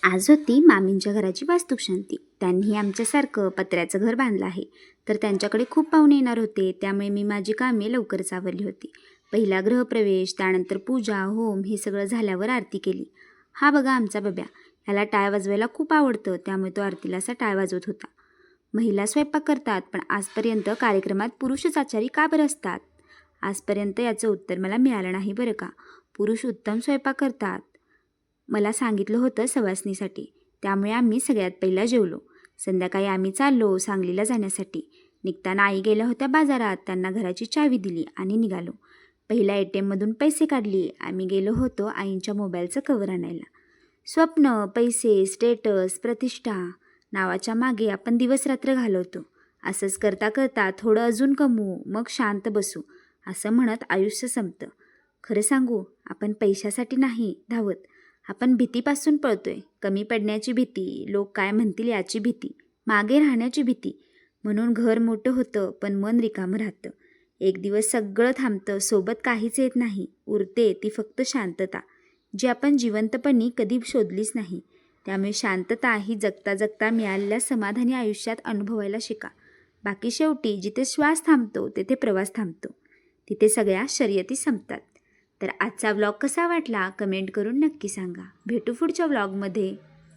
आज होती मामींच्या घराची वास्तुशांती. त्यांनी आमच्यासारखं पत्र्याचं घर बांधलं आहे. तर त्यांच्याकडे खूप पाहुणे येणार होते, त्यामुळे मी माझी कामे लवकरच आवरली होती. पहिला गृहप्रवेश, त्यानंतर पूजा, होम हे सगळं झाल्यावर आरती केली. हा बघा आमचा बब्या. याला टाळ वाजवायला खूप आवडतं, त्यामुळे तो आरतीला असा टाळ वाजवत होता. महिला स्वयंपाक करतात, पण आजपर्यंत कार्यक्रमात पुरुषच आचारी का बरं असतात? आजपर्यंत याचं उत्तर मला मिळालं नाही बरं का. पुरुष उत्तम स्वयंपाक करतात. मला सांगितलं होतं सवासणीसाठी, त्यामुळे आम्ही सगळ्यात पहिला जेवलो. संध्याकाळी आम्ही चाललो सांगलीला जाण्यासाठी. निघताना आई गेल्या होत्या बाजारात, त्यांना घराची चावी दिली आणि निघालो. पहिल्या ATMमधून पैसे काढले. आम्ही गेलो होतो आईंच्या मोबाईलचं कवर आणायला. स्वप्न, पैसे, स्टेटस, प्रतिष्ठा नावाच्या मागे आपण दिवसरात्र घालवतो. असंच करता करता थोडं अजून कमवू, मग शांत बसू, असं म्हणत आयुष्य संपतं. खरं सांगू, आपण पैशासाठी नाही धावत, आपण भीतीपासून पळतोय. कमी पडण्याची भीती, लोक काय म्हणतील याची भीती, मागे राहण्याची भीती. म्हणून घर मोठं होतं, पण मन रिकामं राहतं. एक दिवस सगळं थांबतं, सोबत काहीच येत नाही. उरते ती फक्त शांतता, जी आपण जिवंतपणी कधी शोधलीच नाही. त्यामुळे शांतता ही जगता जगता मिळालेल्या समाधानी आयुष्यात अनुभवायला शिका. बाकी शेवटी जिथे श्वास थांबतो तिथे प्रवास थांबतो, तिथे सगळ्या शर्यती संपतात. तर आजचा व्लॉग कसा वाटला कमेंट करून नक्की सांगा. भेटू पुढच्या व्लॉगमध्ये.